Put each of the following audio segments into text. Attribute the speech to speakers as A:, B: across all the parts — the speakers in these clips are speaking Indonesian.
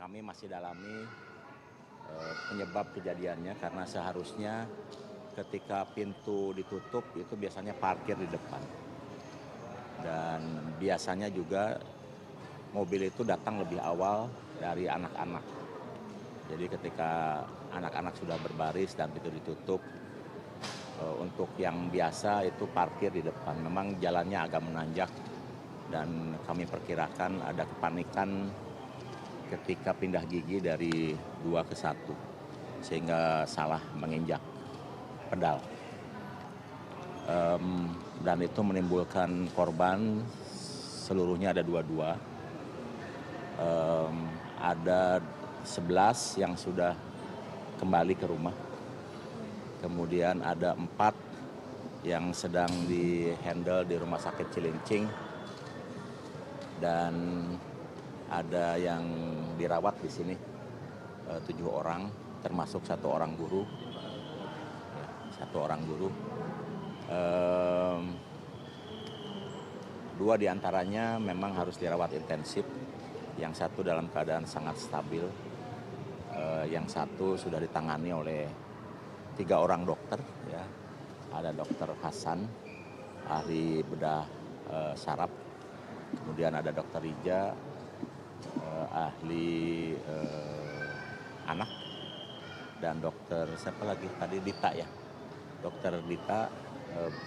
A: kami masih dalami penyebab kejadiannya, karena seharusnya ketika pintu ditutup itu biasanya parkir di depan. Dan biasanya juga mobil itu datang lebih awal dari anak-anak. Jadi ketika anak-anak sudah berbaris dan pintu ditutup, untuk yang biasa itu parkir di depan. Memang jalannya agak menanjak dan kami perkirakan ada kepanikan ketika pindah gigi dari 2 ke 1 sehingga salah menginjak pedal. Dan itu menimbulkan korban, seluruhnya ada 22. Ada 11 yang sudah kembali ke rumah. Kemudian ada 4 yang sedang di-handle di Rumah Sakit Cilincing. Dan ada yang dirawat di sini 7 orang, termasuk 1 orang guru. 1 orang guru. 2 diantaranya memang harus dirawat intensif. Yang 1 dalam keadaan sangat stabil. Yang 1 sudah ditangani oleh 3 orang dokter, ya. Ada Dokter Hasan, ahli bedah saraf. Kemudian ada Dokter Rija, ahli anak. Dan dokter siapa lagi tadi, Dita ya. Dokter Dita,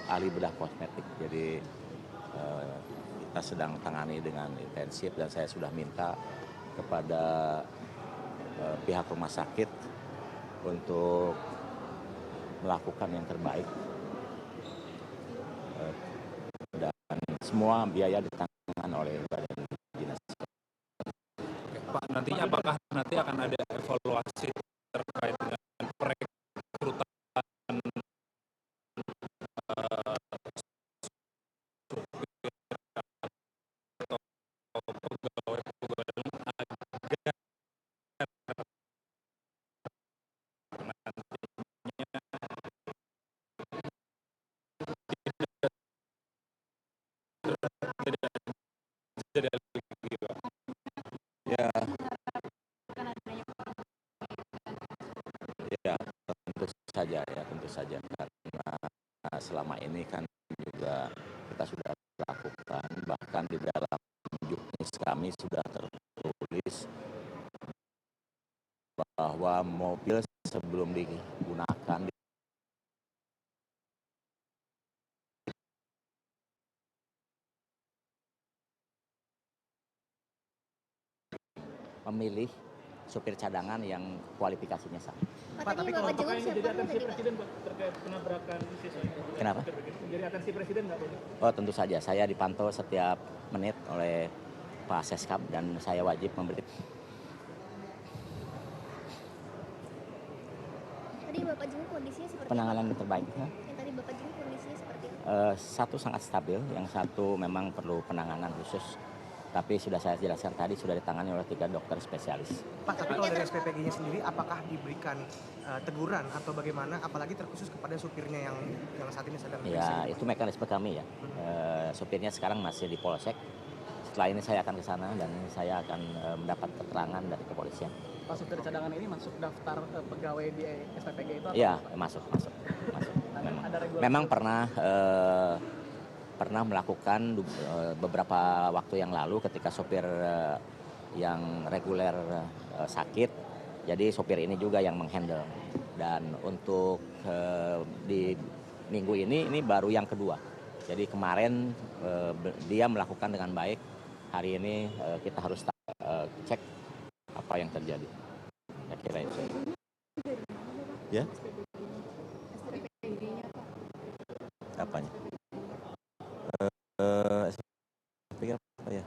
A: ahli bedah kosmetik. Jadi kita sedang tangani dengan intensif dan saya sudah minta kepada pihak rumah sakit untuk melakukan yang terbaik, dan semua biaya ditanggung oleh Badan Dinas.
B: Pak, nantinya apakah nanti akan ada evaluasi terkait dengan perekrutan supir atau pegawai-pegawai agar tidak jadi lagi, Pak?
A: Ya, ya tentu saja karena selama ini kan juga kita sudah lakukan, bahkan di dalam juknis kami sudah tertulis bahwa mobil sebelum digunakan memilih supir cadangan yang kualifikasinya sama.
C: Pak, tapi kalau
D: Apakah ini jadi atensi Presiden, Pak, terkait penabrakan siswa?
A: Kenapa?
D: Jadi atensi Presiden nggak, Pak?
A: Oh, tentu saja. Saya dipantau setiap menit oleh Pak Seskap dan saya wajib memberi.
C: Tadi Bapak jenguk kondisinya seperti
A: Penanganan yang terbaik.
C: Yang tadi Bapak jenguk kondisinya seperti apa?
A: 1 sangat stabil, yang 1 memang perlu penanganan khusus. Tapi sudah saya jelaskan tadi, sudah ditangani oleh 3 dokter spesialis.
E: Pak, tapi kalau dari SPPG-nya sendiri, apakah diberikan teguran atau bagaimana, apalagi terkhusus kepada supirnya yang saat ini sedang
A: Ya, itu mekanisme kami ya. Supirnya sekarang masih di Polsek. Setelah ini saya akan ke sana dan saya akan mendapat keterangan dari kepolisian.
D: Pak, supir cadangan ini masuk daftar pegawai di SPPG itu?
A: Iya, masuk. Memang pernah melakukan beberapa waktu yang lalu ketika sopir yang reguler sakit, jadi sopir ini juga yang menghandle. Dan untuk di minggu ini baru yang kedua. Jadi kemarin dia melakukan dengan baik, hari ini kita harus cek apa yang terjadi. Saya kira itu. Ya? Apanya? Apa ya?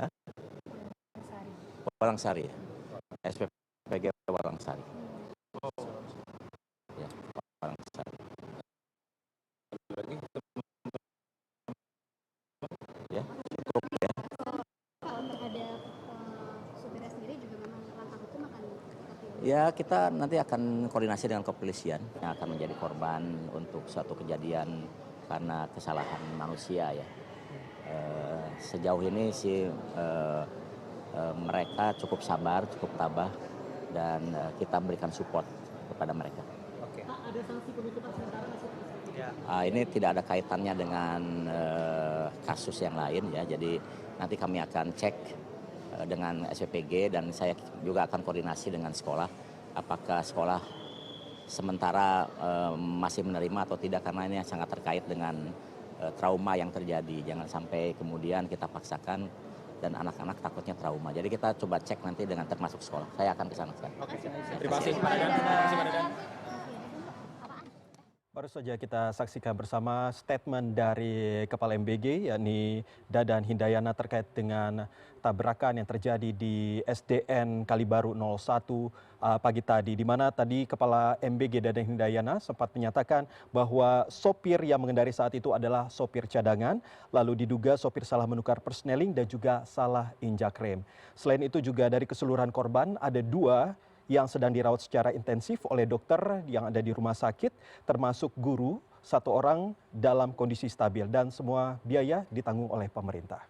A: Hah? Walangsari ya? SPPG Walangsari. Ya, Walangsari. Ya, cukup ya.
C: Kalau terhadap supirnya sendiri juga memang langkah hukum akan diambil.
A: Ya, kita nanti akan koordinasi dengan kepolisian yang akan menjadi korban untuk suatu kejadian karena kesalahan manusia ya. Sejauh ini sih mereka cukup sabar, cukup tabah, dan kita berikan support kepada mereka.
E: Oke.
D: Pak, ada sanksi penutupan sementara nggak sih?
E: Ya.
A: Ini tidak ada kaitannya dengan kasus yang lain ya, jadi nanti kami akan cek dengan SPPG dan saya juga akan koordinasi dengan sekolah apakah sekolah sementara masih menerima atau tidak, karena ini sangat terkait dengan trauma yang terjadi. Jangan sampai kemudian kita paksakan dan anak-anak takutnya trauma. Jadi kita coba cek nanti dengan termasuk sekolah. Saya akan ke sana sekarang.
B: Terima kasih Pak Dadan. Terima kasih Pak Dadan.
F: Baru saja kita saksikan bersama statement dari Kepala MBG yakni Dadan Hindayana terkait dengan tabrakan yang terjadi di SDN Kalibaru 01 pagi tadi, di mana tadi Kepala MBG Dadan Hindayana sempat menyatakan bahwa sopir yang mengendari saat itu adalah sopir cadangan, lalu diduga sopir salah menukar persneling dan juga salah injak rem. Selain itu juga dari keseluruhan korban ada 2 yang sedang dirawat secara intensif oleh dokter yang ada di rumah sakit, termasuk guru, 1 orang dalam kondisi stabil dan semua biaya ditanggung oleh pemerintah.